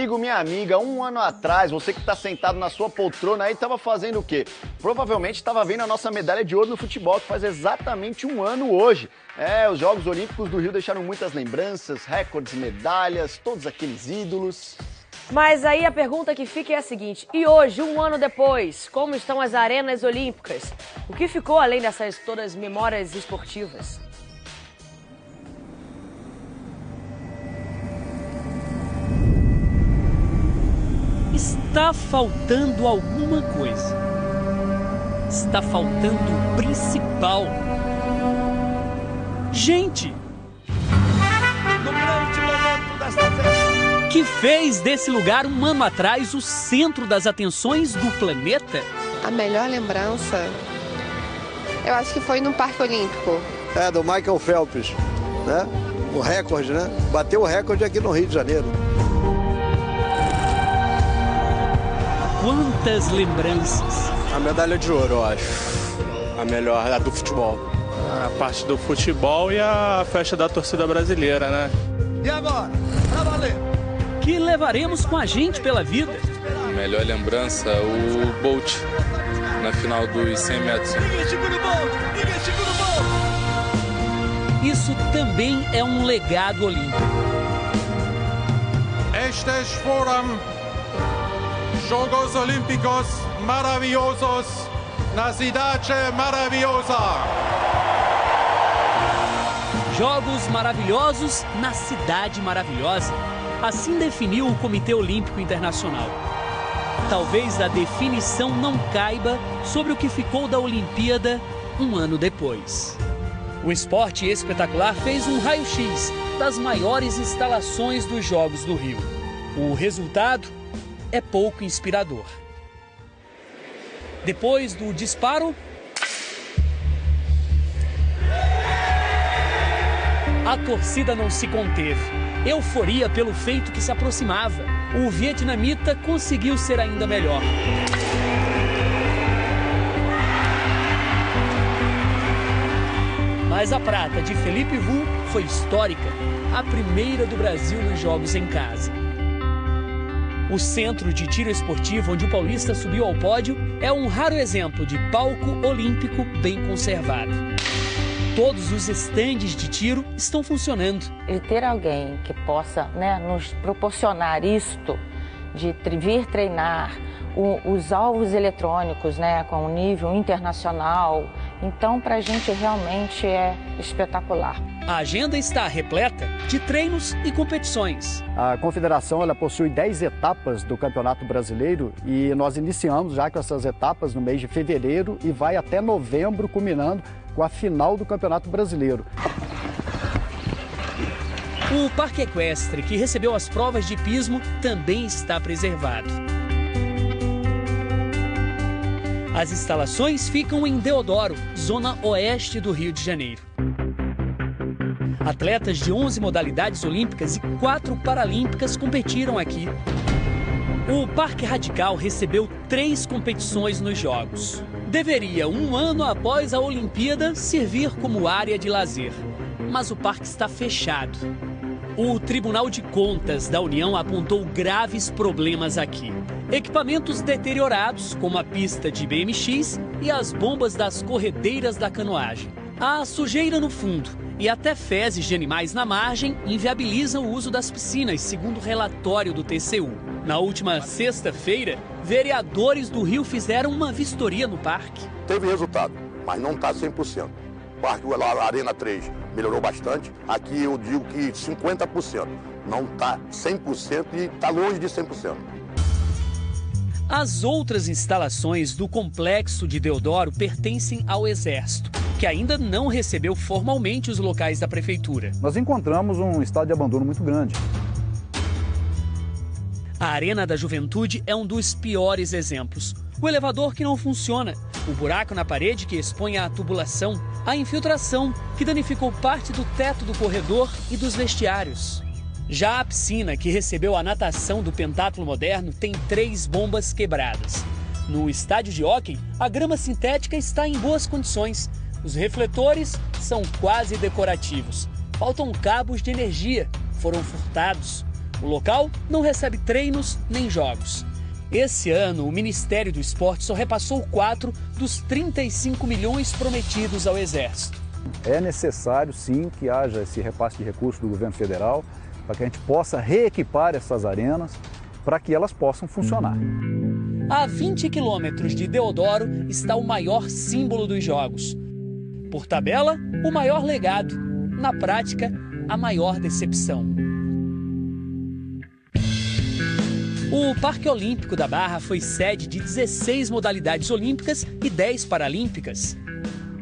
Amigo, minha amiga, um ano atrás, você que está sentado na sua poltrona aí estava fazendo o quê? Provavelmente estava vendo a nossa medalha de ouro no futebol, que faz exatamente um ano hoje. Os Jogos Olímpicos do Rio deixaram muitas lembranças, recordes, medalhas, todos aqueles ídolos. Mas aí a pergunta que fica é a seguinte: e hoje, um ano depois, como estão as arenas olímpicas? O que ficou além dessas todas memórias esportivas? Está faltando alguma coisa. Está faltando o principal. Gente! No grande momento desta festa, Que fez desse lugar um ano atrás o centro das atenções do planeta? A melhor lembrança, eu acho que foi no Parque Olímpico. Do Michael Phelps, né? O recorde, né? Bateu o recorde aqui no Rio de Janeiro. Quantas lembranças! A medalha de ouro, eu acho. A melhor, a do futebol. A parte do futebol e a festa da torcida brasileira, né? e agora, pra valer. Que levaremos com a gente pela vida. A melhor lembrança, o Bolt, na final dos 100 metros. Ninguém segura o Bolt, ninguém segura o Bolt. Isso também é um legado olímpico. Estes foram Jogos Olímpicos maravilhosos na cidade maravilhosa. Jogos maravilhosos na cidade maravilhosa. Assim definiu o Comitê Olímpico Internacional. Talvez a definição não caiba sobre o que ficou da Olimpíada um ano depois. O Esporte Espetacular fez um raio-x das maiores instalações dos Jogos do Rio. O resultado é pouco inspirador. Depois do disparo, a torcida não se conteve. Euforia pelo feito que se aproximava. O vietnamita conseguiu ser ainda melhor. Mas a prata de Felipe Vu foi histórica, a primeira do Brasil nos Jogos em casa. O centro de tiro esportivo onde o paulista subiu ao pódio é um raro exemplo de palco olímpico bem conservado. Todos os estandes de tiro estão funcionando. E ter alguém que possa, nos proporcionar isto, de vir treinar os alvos eletrônicos, com um nível internacional, então para a gente realmente é espetacular. A agenda está repleta de treinos e competições. A confederação possui 10 etapas do Campeonato Brasileiro e nós iniciamos já com essas etapas no mês de fevereiro e vai até novembro, culminando com a final do Campeonato Brasileiro. O Parque Equestre, que recebeu as provas de hipismo, também está preservado. As instalações ficam em Deodoro, zona oeste do Rio de Janeiro. Atletas de 11 modalidades olímpicas e 4 paralímpicas competiram aqui. O Parque Radical recebeu 3 competições nos Jogos. Deveria, um ano após a Olimpíada, servir como área de lazer. Mas o parque está fechado. O Tribunal de Contas da União apontou graves problemas aqui. Equipamentos deteriorados, como a pista de BMX e as bombas das corredeiras da canoagem. A sujeira no fundo e até fezes de animais na margem inviabilizam o uso das piscinas, segundo o relatório do TCU. Na última sexta-feira, vereadores do Rio fizeram uma vistoria no parque. Teve resultado, mas não está 100%. O parque lá, Arena 3 melhorou bastante. Aqui eu digo que 50%. Não está 100% e está longe de 100%. As outras instalações do complexo de Deodoro pertencem ao Exército, que ainda não recebeu formalmente os locais da prefeitura. Nós encontramos um estado de abandono muito grande. A Arena da Juventude é um dos piores exemplos. O elevador que não funciona, o buraco na parede que expõe a tubulação, a infiltração que danificou parte do teto do corredor e dos vestiários. Já a piscina, que recebeu a natação do pentátulo moderno, tem 3 bombas quebradas. No estádio de hóquei, a grama sintética está em boas condições, Os refletores são quase decorativos. Faltam cabos de energia, foram furtados. O local não recebe treinos nem jogos. Esse ano, o Ministério do Esporte só repassou 4 dos 35 milhões prometidos ao Exército. É necessário, sim, que haja esse repasse de recursos do governo federal para que a gente possa reequipar essas arenas para que elas possam funcionar. A 20 quilômetros de Deodoro está o maior símbolo dos Jogos. Por tabela, o maior legado. Na prática, a maior decepção. O Parque Olímpico da Barra foi sede de 16 modalidades olímpicas e 10 paralímpicas.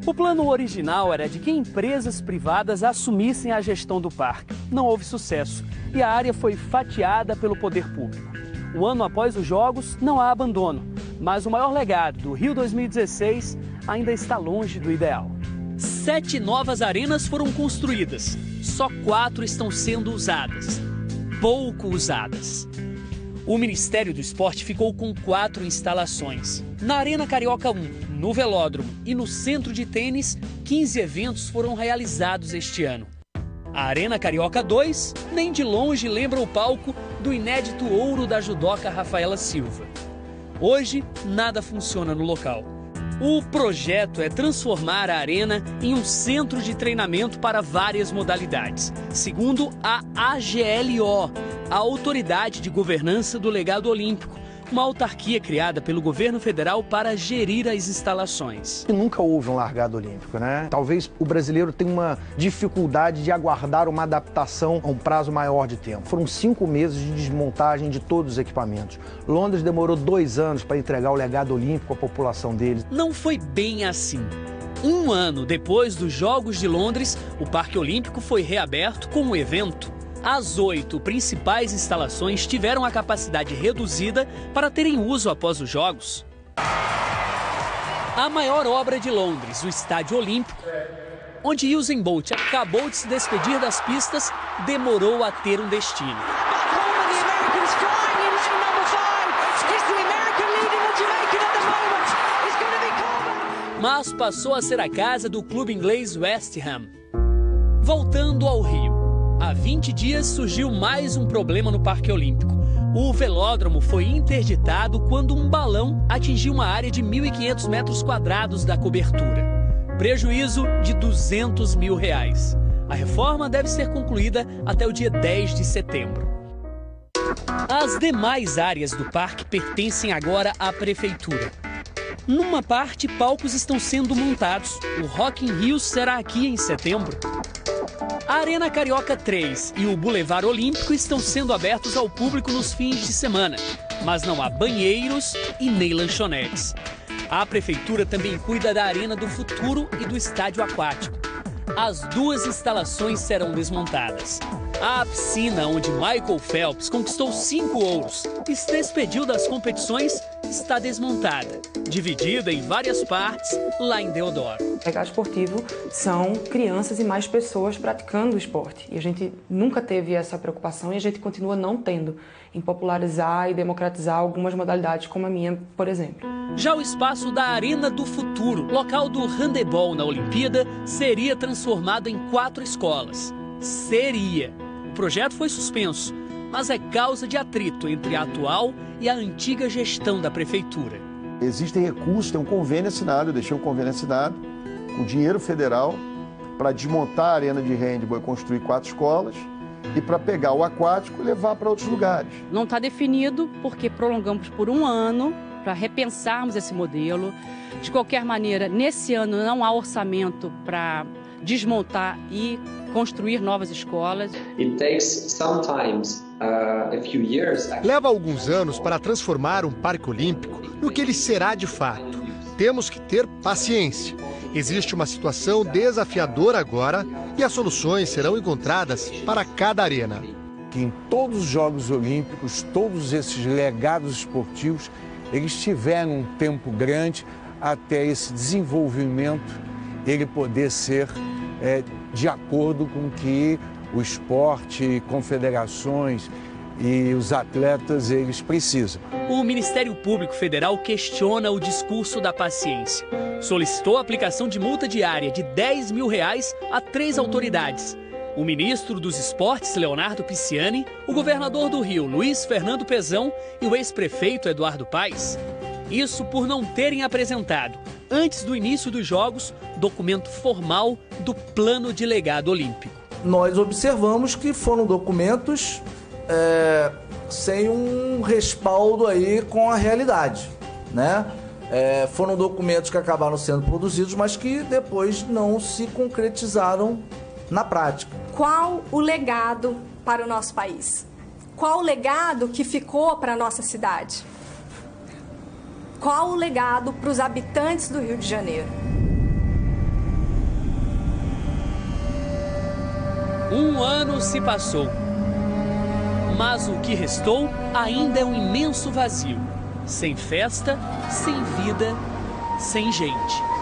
O plano original era de que empresas privadas assumissem a gestão do parque. Não houve sucesso e a área foi fatiada pelo poder público. Um ano após os Jogos, não há abandono, mas o maior legado do Rio 2016 ainda está longe do ideal. 7 novas arenas foram construídas, só 4 estão sendo usadas. Pouco usadas. O Ministério do Esporte ficou com 4 instalações. Na Arena Carioca 1, no Velódromo e no Centro de Tênis, 15 eventos foram realizados este ano. A Arena Carioca 2, nem de longe lembra o palco do inédito ouro da judoca Rafaela Silva. Hoje, nada funciona no local. O projeto é transformar a arena em um centro de treinamento para várias modalidades, segundo a AGLO, a Autoridade de Governança do Legado Olímpico, uma autarquia criada pelo governo federal para gerir as instalações. Nunca houve um largado olímpico, né? Talvez o brasileiro tenha uma dificuldade de aguardar uma adaptação a um prazo maior de tempo. Foram 5 meses de desmontagem de todos os equipamentos. Londres demorou 2 anos para entregar o legado olímpico à população deles. Não foi bem assim. Um ano depois dos Jogos de Londres, o Parque Olímpico foi reaberto com um evento. As 8 principais instalações tiveram a capacidade reduzida para terem uso após os Jogos. A maior obra de Londres, o Estádio Olímpico, onde Usain Bolt acabou de se despedir das pistas, demorou a ter um destino. Mas passou a ser a casa do clube inglês West Ham. Voltando ao Rio. Há 20 dias surgiu mais um problema no Parque Olímpico. O velódromo foi interditado quando um balão atingiu uma área de 1.500 metros quadrados da cobertura. Prejuízo de R$200 mil. A reforma deve ser concluída até o dia 10 de setembro. As demais áreas do parque pertencem agora à prefeitura. Numa parte, palcos estão sendo montados. O Rock in Rio será aqui em setembro. A Arena Carioca 3 e o Boulevard Olímpico estão sendo abertos ao público nos fins de semana, mas não há banheiros e nem lanchonetes. A prefeitura também cuida da Arena do Futuro e do Estádio Aquático. As 2 instalações serão desmontadas. A piscina, onde Michael Phelps conquistou 5 ouros e se despediu das competições, está desmontada, dividida em várias partes lá em Deodoro. O legado esportivo são crianças e mais pessoas praticando o esporte. E a gente nunca teve essa preocupação e a gente continua não tendo em popularizar e democratizar algumas modalidades, como a minha, por exemplo. Já o espaço da Arena do Futuro, local do handebol na Olimpíada, seria transformado em 4 escolas. Seria. O projeto foi suspenso, mas é causa de atrito entre a atual e a antiga gestão da prefeitura. Existem recursos, tem um convênio assinado, eu deixei um convênio assinado, com dinheiro federal, para desmontar a arena de handebol e construir 4 escolas, e para pegar o aquático e levar para outros lugares. Não está definido porque prolongamos por 1 ano para repensarmos esse modelo. De qualquer maneira, nesse ano não há orçamento para desmontar e construir novas escolas. Leva alguns anos para transformar um parque olímpico no que ele será de fato. Temos que ter paciência. Existe uma situação desafiadora agora e as soluções serão encontradas para cada arena. Que em todos os Jogos Olímpicos, todos esses legados esportivos, eles tiveram um tempo grande até esse desenvolvimento ele poder ser de acordo com que o esporte, confederações e os atletas, eles precisam. O Ministério Público Federal questiona o discurso da paciência. Solicitou a aplicação de multa diária de R$10 mil a 3 autoridades. O ministro dos Esportes, Leonardo Pisciani, o governador do Rio, Luiz Fernando Pezão, e o ex-prefeito Eduardo Paes. Isso por não terem apresentado, antes do início dos Jogos, documento formal do Plano de Legado Olímpico. Nós observamos que foram documentos sem um respaldo aí com a realidade, né? Foram documentos que acabaram sendo produzidos, mas que depois não se concretizaram na prática. Qual o legado para o nosso país? Qual o legado que ficou para a nossa cidade? Qual o legado para os habitantes do Rio de Janeiro? Um ano se passou, mas o que restou ainda é um imenso vazio. Sem festa, sem vida, sem gente.